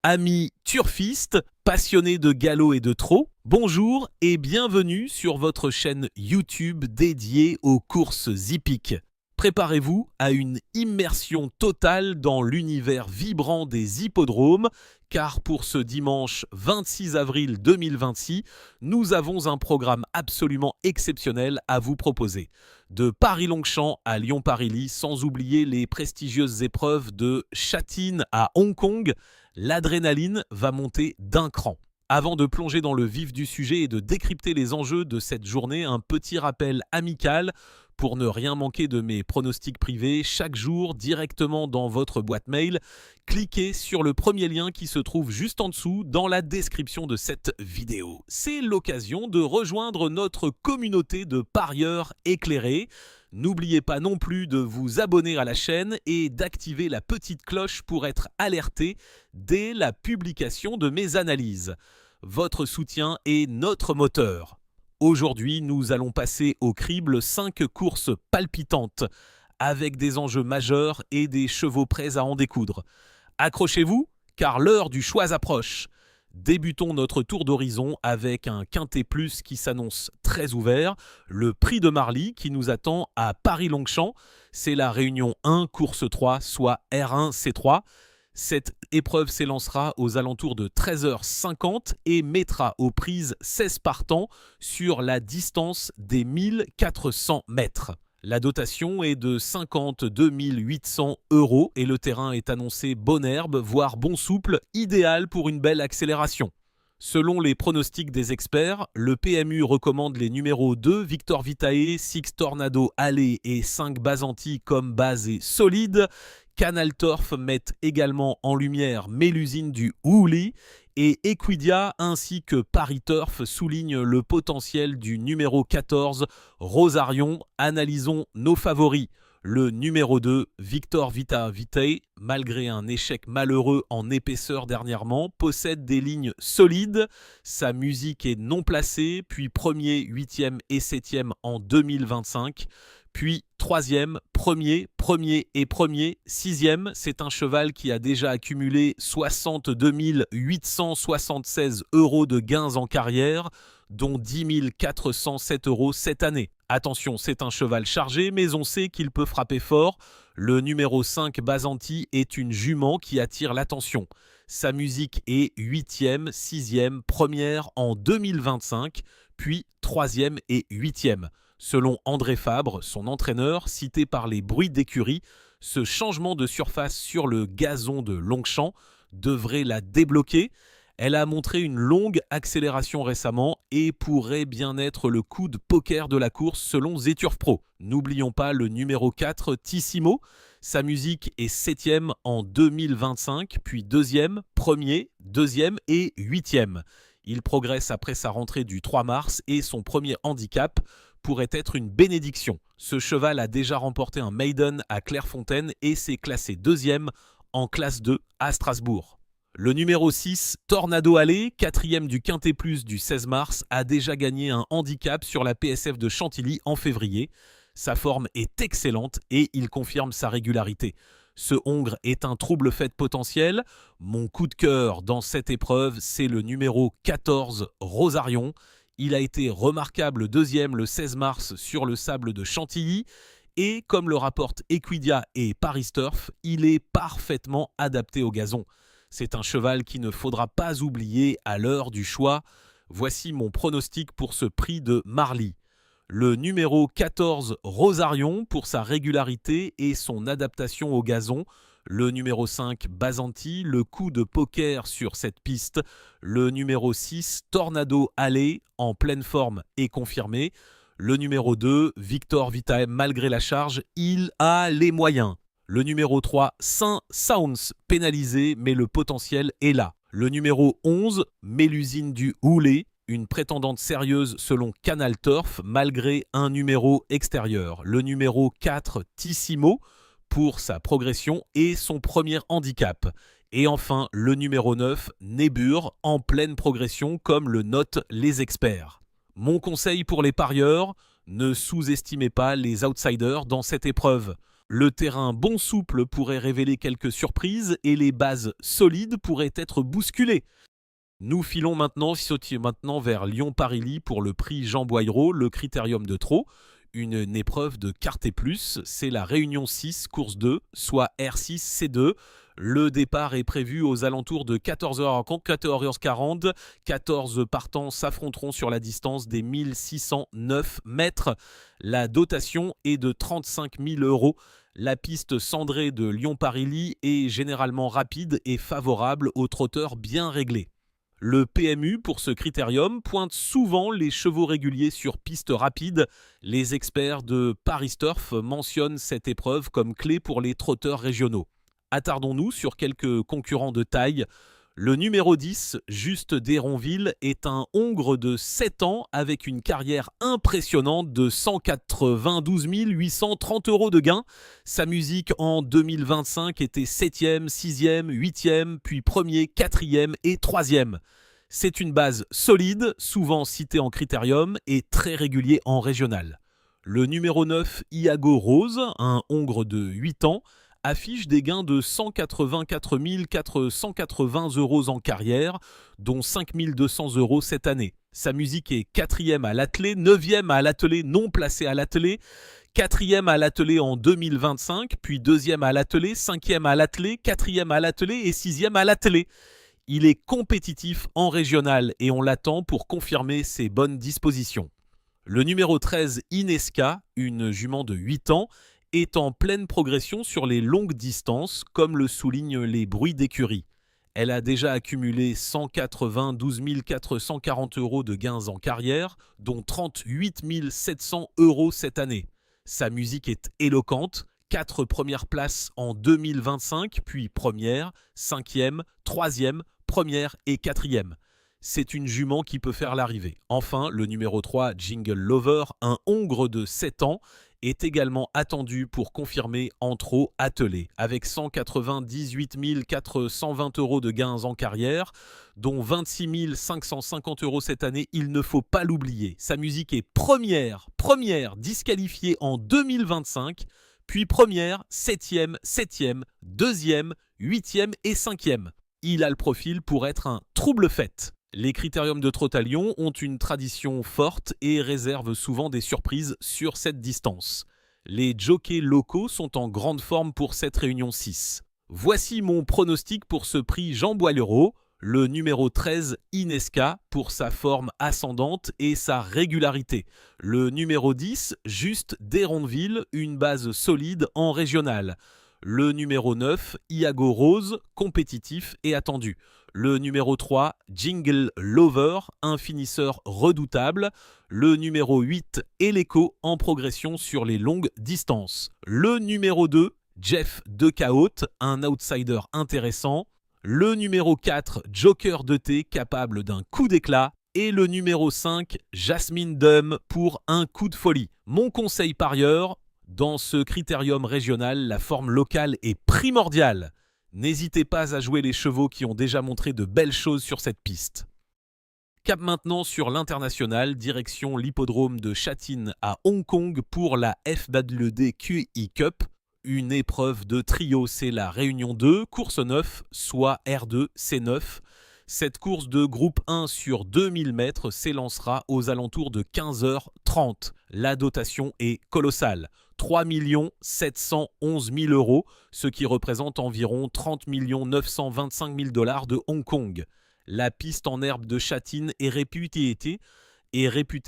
Amis turfistes, passionnés de galop et de trot, bonjour et bienvenue sur votre chaîne YouTube dédiée aux courses hippiques. Préparez-vous à une immersion totale dans l'univers vibrant des hippodromes, car pour ce dimanche 26 avril 2026, nous avons un programme absolument exceptionnel à vous proposer. De Paris-Longchamp à Lyon-Paris-Lys, sans oublier les prestigieuses épreuves de Châtine à Hong Kong, l'adrénaline va monter d'un cran. Avant de plonger dans le vif du sujet et de décrypter les enjeux de cette journée, un petit rappel amical pour ne rien manquer de mes pronostics privés chaque jour directement dans votre boîte mail. Cliquez sur le premier lien qui se trouve juste en dessous dans la description de cette vidéo. C'est l'occasion de rejoindre notre communauté de parieurs éclairés. N'oubliez pas non plus de vous abonner à la chaîne et d'activer la petite cloche pour être alerté dès la publication de mes analyses. Votre soutien est notre moteur. Aujourd'hui, nous allons passer au crible 5 courses palpitantes avec des enjeux majeurs et des chevaux prêts à en découdre. Accrochez-vous, car l'heure du choix approche. Débutons notre tour d'horizon avec un quintet plus qui s'annonce très ouvert, le prix de Marly qui nous attend à Paris-Longchamp. C'est la réunion 1, course 3, soit R1, C3. Cette épreuve s'élancera aux alentours de 13h50 et mettra aux prises 16 partants sur la distance des 1400 mètres. La dotation est de 52 800 € et le terrain est annoncé bonne herbe, voire bon souple, idéal pour une belle accélération. Selon les pronostics des experts, le PMU recommande les numéros 2, Victor Vitae, 6 Tornado Alley et 5 Basanti comme base et solide. Canal Turf met également en lumière Mélusine du Houli et Equidia ainsi que Paris Turf soulignent le potentiel du numéro 14, Rosarion. Analysons nos favoris. Le numéro 2, Victor Vitae, malgré un échec malheureux en épaisseur dernièrement, possède des lignes solides. Sa musique est non placée, puis premier, 8e et 7e en 2025. Puis troisième, premier et premier, sixième. C'est un cheval qui a déjà accumulé 62 876 € de gains en carrière, dont 10 407 € cette année. Attention, c'est un cheval chargé, mais on sait qu'il peut frapper fort. Le numéro 5, Basanti, est une jument qui attire l'attention. Sa musique est 8e, 6e, première en 2025, puis 3e et 8e. Selon André Fabre, son entraîneur, cité par les bruits d'écurie, ce changement de surface sur le gazon de Longchamp devrait la débloquer. Elle a montré une longue accélération récemment et pourrait bien être le coup de poker de la course selon Zeturf Pro. N'oublions pas le numéro 4, Tissimo. Sa musique est 7e en 2025, puis 2e, 1er, 2e et 8e. Il progresse après sa rentrée du 3 mars et son premier handicap pourrait être une bénédiction. Ce cheval a déjà remporté un maiden à Clairefontaine et s'est classé 2e en classe 2 à Strasbourg. Le numéro 6, Tornado Alley, 4e du Quintet Plus du 16 mars, a déjà gagné un handicap sur la PSF de Chantilly en février. Sa forme est excellente et il confirme sa régularité. Ce hongre est un trouble fait potentiel. Mon coup de cœur dans cette épreuve, c'est le numéro 14, Rosarion. Il a été remarquable deuxième le 16 mars sur le sable de Chantilly et comme le rapportent Equidia et Paris Turf, il est parfaitement adapté au gazon. C'est un cheval qu'il ne faudra pas oublier à l'heure du choix. Voici mon pronostic pour ce prix de Marly. Le numéro 14, Rosarion, pour sa régularité et son adaptation au gazon. Le numéro 5, Basanti, le coup de poker sur cette piste. Le numéro 6, Tornado Alley, en pleine forme et confirmé. Le numéro 2, Victor Vitae, malgré la charge, il a les moyens. Le numéro 3, Saint Sounds, pénalisé, mais le potentiel est là. Le numéro 11, Mélusine du Houli, une prétendante sérieuse selon Canal Turf, malgré un numéro extérieur. Le numéro 4, Tissimo, pour sa progression et son premier handicap. Et enfin, le numéro 9, Nébur, en pleine progression comme le notent les experts. Mon conseil pour les parieurs, ne sous-estimez pas les outsiders dans cette épreuve. Le terrain bon souple pourrait révéler quelques surprises et les bases solides pourraient être bousculées. Nous filons maintenant vers Lyon-Paris-Ly pour le prix Jean Boileau, le Critérium de Trot. Une épreuve de Quarté Plus, c'est la Réunion 6, course 2, soit R6-C2. Le départ est prévu aux alentours de 14h40. 14 partants s'affronteront sur la distance des 1609 mètres. La dotation est de 35 000 €. La piste cendrée de Lyon-Paris-Ly est généralement rapide et favorable aux trotteurs bien réglés. Le PMU pour ce critérium pointe souvent les chevaux réguliers sur piste rapide. Les experts de Paris Turf mentionnent cette épreuve comme clé pour les trotteurs régionaux. Attardons-nous sur quelques concurrents de taille. Le numéro 10, Juste d'Héronville, est un hongre de 7 ans avec une carrière impressionnante de 192 830 € de gains. Sa musique en 2025 était 7e, 6e, 8e, puis 1er, 4e et 3e. C'est une base solide, souvent citée en critérium et très régulier en régional. Le numéro 9, Iago Rose, un hongre de 8 ans, affiche des gains de 184 480 € en carrière, dont 5 200 € cette année. Sa musique est 4e à l'attelé, 9e à l'attelé non placé à l'attelé, 4e à l'attelé en 2025, puis 2e à l'attelé, 5e à l'attelé, 4e à l'attelé et 6e à l'attelé. Il est compétitif en régional et on l'attend pour confirmer ses bonnes dispositions. Le numéro 13, Inesca, une jument de 8 ans, est en pleine progression sur les longues distances, comme le soulignent les bruits d'écurie. Elle a déjà accumulé 192 440 € de gains en carrière, dont 38 700 € cette année. Sa musique est éloquente, 4 premières places en 2025, puis première, 5e, 3e, première et 4e. C'est une jument qui peut faire l'arrivée. Enfin, le numéro 3, Jingle Lover, un hongre de 7 ans, est également attendu pour confirmer en trot attelé, avec 198 420 € de gains en carrière, dont 26 550 € cette année, il ne faut pas l'oublier. Sa musique est première disqualifiée en 2025, puis première, 7e, 7e, 2e, 8e et 5e. Il a le profil pour être un trouble-fête. Les critériums de trot à Lyon ont une tradition forte et réservent souvent des surprises sur cette distance. Les jockeys locaux sont en grande forme pour cette réunion 6. Voici mon pronostic pour ce prix Jean Boileau, le numéro 13 Inesca pour sa forme ascendante et sa régularité. Le numéro 10 Juste d'Héronville, une base solide en régional. Le numéro 9 Iago Rose, compétitif et attendu. Le numéro 3, Jingle Lover, un finisseur redoutable. Le numéro 8, Eleco, en progression sur les longues distances. Le numéro 2, Jeff Decahaute, un outsider intéressant. Le numéro 4, Joker de Thé, capable d'un coup d'éclat. Et le numéro 5, Jasmine Dum, pour un coup de folie. Mon conseil parieur, dans ce critérium régional, la forme locale est primordiale. N'hésitez pas à jouer les chevaux qui ont déjà montré de belles choses sur cette piste. Cap maintenant sur l'international, direction l'hippodrome de Châtine à Hong Kong pour la FWD QI Cup. Une épreuve de trio, c'est la Réunion 2, course 9, soit R2, C9. Cette course de groupe 1 sur 2000 mètres s'élancera aux alentours de 15h30. La dotation est colossale. 3 711 000 €, ce qui représente environ 30 925 000 $ de Hong Kong. La piste en herbe de Châtine est réputée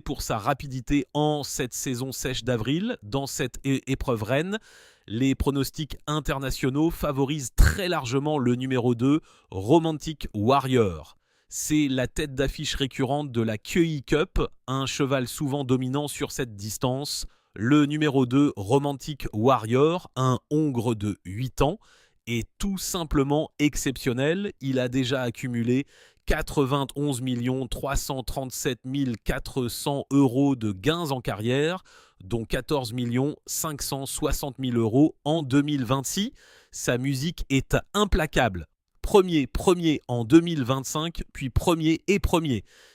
pour sa rapidité en cette saison sèche d'avril. Dans cette épreuve reine, les pronostics internationaux favorisent très largement le numéro 2, Romantic Warrior. C'est la tête d'affiche récurrente de la QI Cup, un cheval souvent dominant sur cette distance. Le numéro 2, Romantic Warrior, un hongre de 8 ans, est tout simplement exceptionnel. Il a déjà accumulé 91 337 400 € de gains en carrière, dont 14 560 000 € en 2026. Sa musique est implacable. Premier en 2025, puis premier.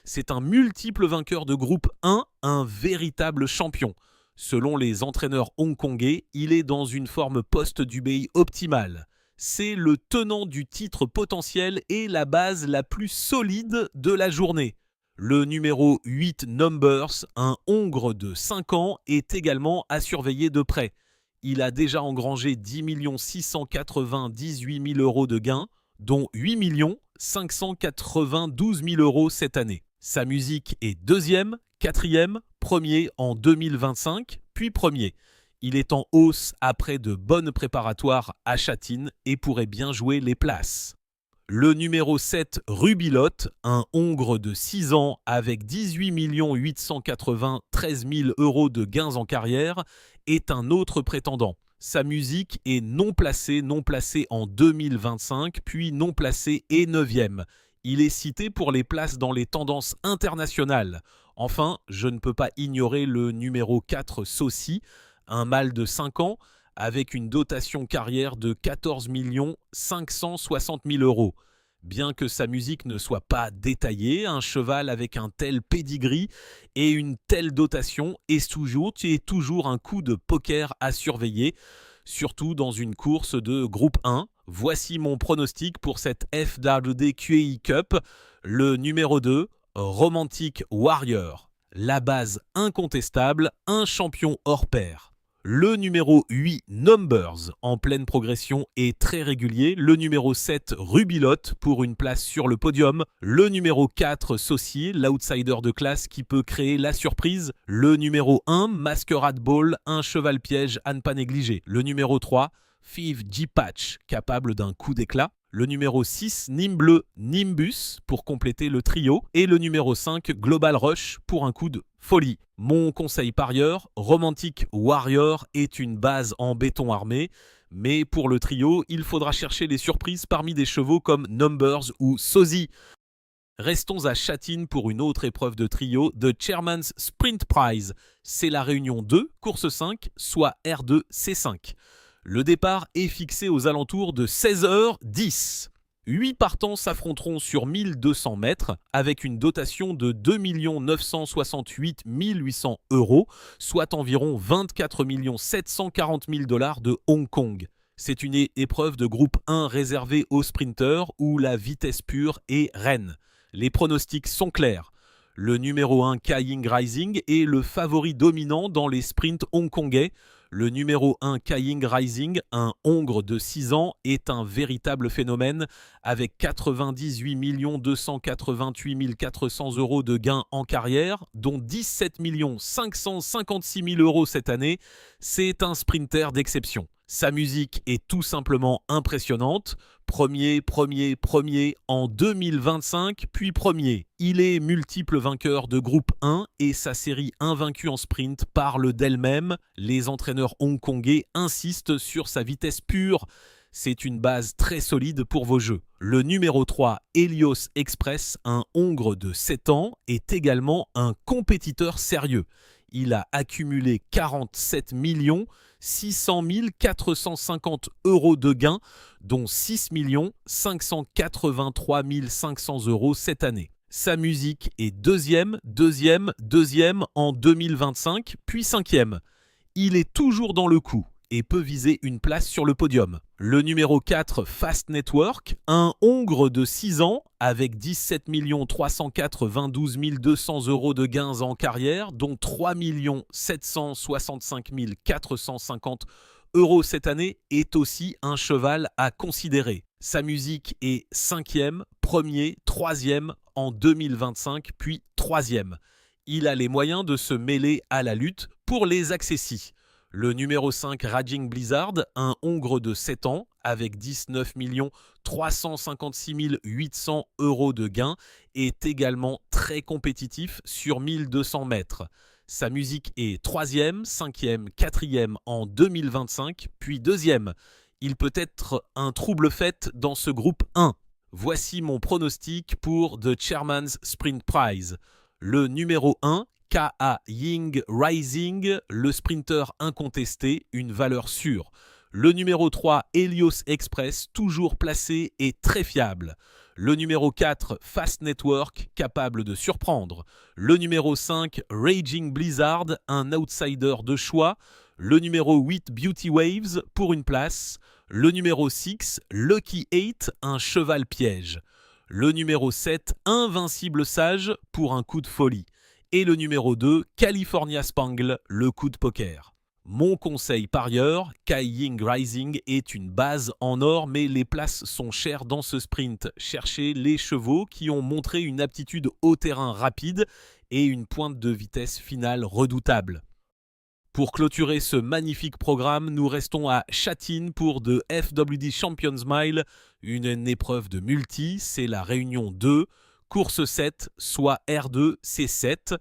C'est un multiple vainqueur de groupe 1, un véritable champion. Selon les entraîneurs hongkongais, il est dans une forme post-Dubé optimale. C'est le tenant du titre potentiel et la base la plus solide de la journée. Le numéro 8 Numbers, un Hongre de 5 ans, est également à surveiller de près. Il a déjà engrangé 10 698 000 euros de gains, dont 8 592 000 euros cette année. Sa musique est deuxième, quatrième, premier en 2025, puis premier. Il est en hausse après de bonnes préparatoires à Châtine et pourrait bien jouer les places. Le numéro 7, Rubilotte, un Hongre de 6 ans avec 18 893 000 euros de gains en carrière, est un autre prétendant. Sa musique est non placée en 2025, puis non placée et 9e. Il est cité pour les places dans les tendances internationales. Enfin, je ne peux pas ignorer le numéro 4, Saucy, un mâle de 5 ans, avec une dotation carrière de 14 560 000 euros. Bien que sa musique ne soit pas détaillée, un cheval avec un tel pedigree et une telle dotation est toujours un coup de poker à surveiller, surtout dans une course de groupe 1. Voici mon pronostic pour cette FWD QAI Cup. Le numéro 2, Romantic Warrior. La base incontestable, un champion hors pair. Le numéro 8, Numbers, en pleine progression et très régulier. Le numéro 7, Rubilotte, pour une place sur le podium. Le numéro 4, Saucy, l'outsider de classe qui peut créer la surprise. Le numéro 1, Masquerade Ball, un cheval piège à ne pas négliger. Le numéro 3, Five G-Patch, capable d'un coup d'éclat. Le numéro 6, Nimbleu Nimbus, pour compléter le trio. Et le numéro 5, Global Rush, pour un coup de folie. Mon conseil parieur, Romantic Warrior est une base en béton armé. Mais pour le trio, il faudra chercher les surprises parmi des chevaux comme Numbers ou Sosie. Restons à Châtine pour une autre épreuve de trio, The Chairman's Sprint Prize. C'est la réunion 2, course 5, soit R2 C5. Le départ est fixé aux alentours de 16h10. 8 partants s'affronteront sur 1200 mètres avec une dotation de 2 968 800 euros, soit environ 24 740 000 $ de Hong Kong. C'est une épreuve de groupe 1 réservée aux sprinteurs où la vitesse pure est reine. Les pronostics sont clairs. Le numéro 1 Kaying Rising est le favori dominant dans les sprints hongkongais. Le numéro 1 Kaying Rising, un Hongre de 6 ans, est un véritable phénomène avec 98 288 400 euros de gains en carrière, dont 17 556 000 euros cette année. C'est un sprinter d'exception. Sa musique est tout simplement impressionnante. Premier en 2025, puis premier. Il est multiple vainqueur de groupe 1 et sa série invaincue en sprint parle d'elle-même. Les entraîneurs hongkongais insistent sur sa vitesse pure. C'est une base très solide pour vos jeux. Le numéro 3, Helios Express, un Hongre de 7 ans, est également un compétiteur sérieux. Il a accumulé 47 600 450 euros de gains, dont 6 583 500 euros cette année. Sa musique est deuxième en 2025, puis cinquième. Il est toujours dans le coup et peut viser une place sur le podium. Le numéro 4, Fast Network, un Hongre de 6 ans avec 17 392 200 euros de gains en carrière, dont 3 765 450 euros cette année, est aussi un cheval à considérer. Sa musique est 5e, 1er, 3e en 2025, puis 3e. Il a les moyens de se mêler à la lutte pour les accessis. Le numéro 5, Raging Blizzard, un Hongre de 7 ans, avec 19 356 800 euros de gains, est également très compétitif sur 1200 mètres. Sa musique est 3e, 5e, 4e en 2025, puis 2e. Il peut être un trouble-fête dans ce groupe 1. Voici mon pronostic pour The Chairman's Sprint Prize. Le numéro 1, Kaying Rising, le sprinter incontesté, une valeur sûre. Le numéro 3, Helios Express, toujours placé et très fiable. Le numéro 4, Fast Network, capable de surprendre. Le numéro 5, Raging Blizzard, un outsider de choix. Le numéro 8, Beauty Waves, pour une place. Le numéro 6, Lucky 8, un cheval piège. Le numéro 7, Invincible Sage, pour un coup de folie. Et le numéro 2, California Spangle, le coup de poker. Mon conseil parieur, Kai Ying Rising est une base en or, mais les places sont chères dans ce sprint. Cherchez les chevaux qui ont montré une aptitude au terrain rapide et une pointe de vitesse finale redoutable. Pour clôturer ce magnifique programme, nous restons à Châtine pour The FWD Champions Mile, une épreuve de multi, c'est la réunion 2, course 7, soit R2, C7.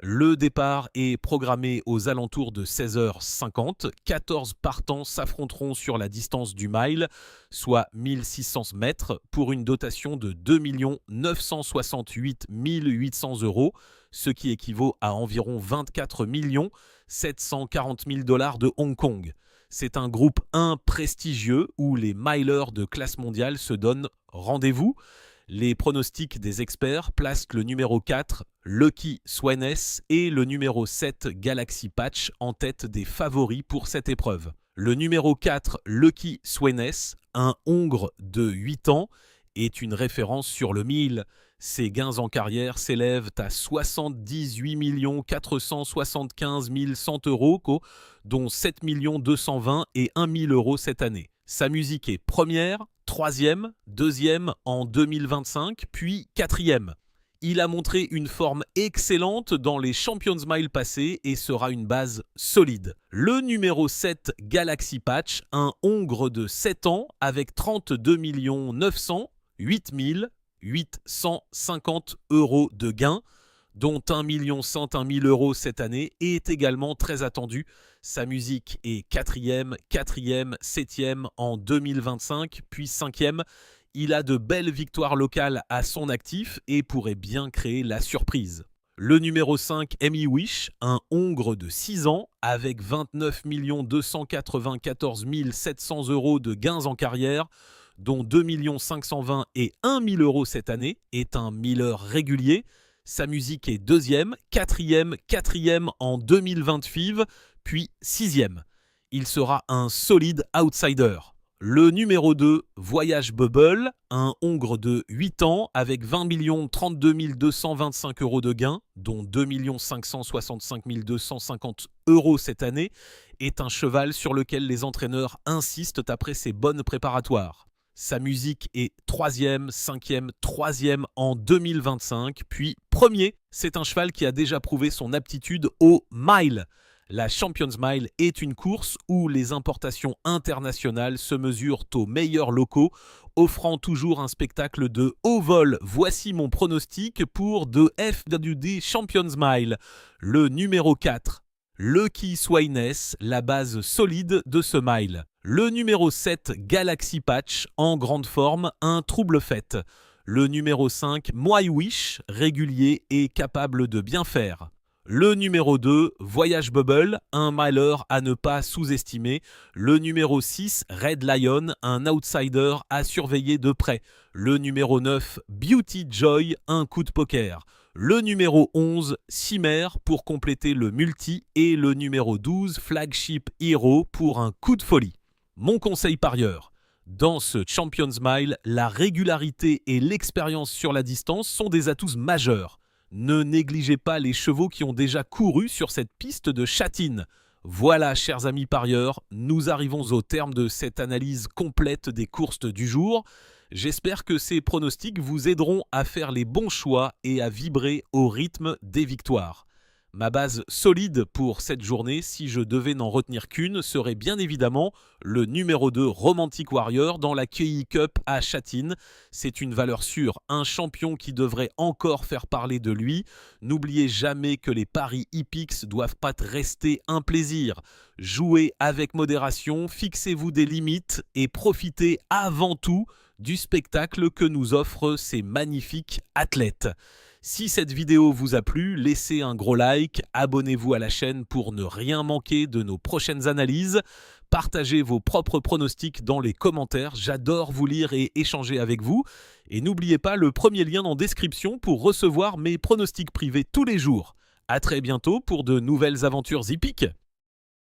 Le départ est programmé aux alentours de 16h50. 14 partants s'affronteront sur la distance du mile, soit 1600 mètres, pour une dotation de 2 968 800 €, ce qui équivaut à environ 24 740 000 $ de Hong Kong. C'est un groupe 1 prestigieux où les milers de classe mondiale se donnent rendez-vous. Les pronostics des experts placent le numéro 4, Lucky Sweynesse, et le numéro 7, Galaxy Patch, en tête des favoris pour cette épreuve. Le numéro 4, Lucky Sweynesse, un Hongre de 8 ans, est une référence sur le 1000. Ses gains en carrière s'élèvent à 78 475 100 €, dont 7 220 et 1 000 € cette année. Sa musique est première, troisième, deuxième en 2025, puis quatrième. Il a montré une forme excellente dans les Champions Mile passés et sera une base solide. Le numéro 7, Galaxy Patch, un Hongre de 7 ans avec 32 900 8 850 € de gains, dont 1 101 000 € cette année, et est également très attendu. Sa musique est quatrième, septième en 2025, puis cinquième. Il a de belles victoires locales à son actif et pourrait bien créer la surprise. Le numéro 5, Amy Wish, un Hongre de 6 ans, avec 29 294 700 € de gains en carrière, dont 2 520 et 1 000 € cette année, est un miller régulier. Sa musique est deuxième, quatrième en 2025, puis sixième. Il sera un solide outsider. Le numéro 2, Voyage Bubble, un Hongre de 8 ans avec 20 32 225 € de gains, dont 2 565 250 € cette année, est un cheval sur lequel les entraîneurs insistent après ses bonnes préparatoires. Sa musique est troisième en 2025, puis premier. C'est un cheval qui a déjà prouvé son aptitude au mile. La Champions Mile est une course où les importations internationales se mesurent aux meilleurs locaux, offrant toujours un spectacle de haut vol. Voici mon pronostic pour The FWD Champions Mile. Le numéro 4, Lucky Sweynesse, la base solide de ce mile. Le numéro 7, Galaxy Patch, en grande forme, un trouble fait. Le numéro 5, My Wish, régulier et capable de bien faire. Le numéro 2, Voyage Bubble, un miler à ne pas sous-estimer. Le numéro 6, Red Lion, un outsider à surveiller de près. Le numéro 9, Beauty Joy, un coup de poker. Le numéro 11, Simmer pour compléter le multi. Et le numéro 12, Flagship Hero pour un coup de folie. Mon conseil parieur. Dans ce Champions Mile, la régularité et l'expérience sur la distance sont des atouts majeurs. Ne négligez pas les chevaux qui ont déjà couru sur cette piste de Châtine. Voilà, chers amis parieurs, nous arrivons au terme de cette analyse complète des courses du jour. J'espère que ces pronostics vous aideront à faire les bons choix et à vibrer au rythme des victoires. Ma base solide pour cette journée, si je devais n'en retenir qu'une, serait bien évidemment le numéro 2 Romantic Warrior dans la KEI Cup à Châtine. C'est une valeur sûre, un champion qui devrait encore faire parler de lui. N'oubliez jamais que les paris hippiques doivent pas rester un plaisir. Jouez avec modération, fixez-vous des limites et profitez avant tout du spectacle que nous offrent ces magnifiques athlètes. Si cette vidéo vous a plu, laissez un gros like, abonnez-vous à la chaîne pour ne rien manquer de nos prochaines analyses. Partagez vos propres pronostics dans les commentaires, j'adore vous lire et échanger avec vous. Et n'oubliez pas le premier lien en description pour recevoir mes pronostics privés tous les jours. À très bientôt pour de nouvelles aventures hippiques.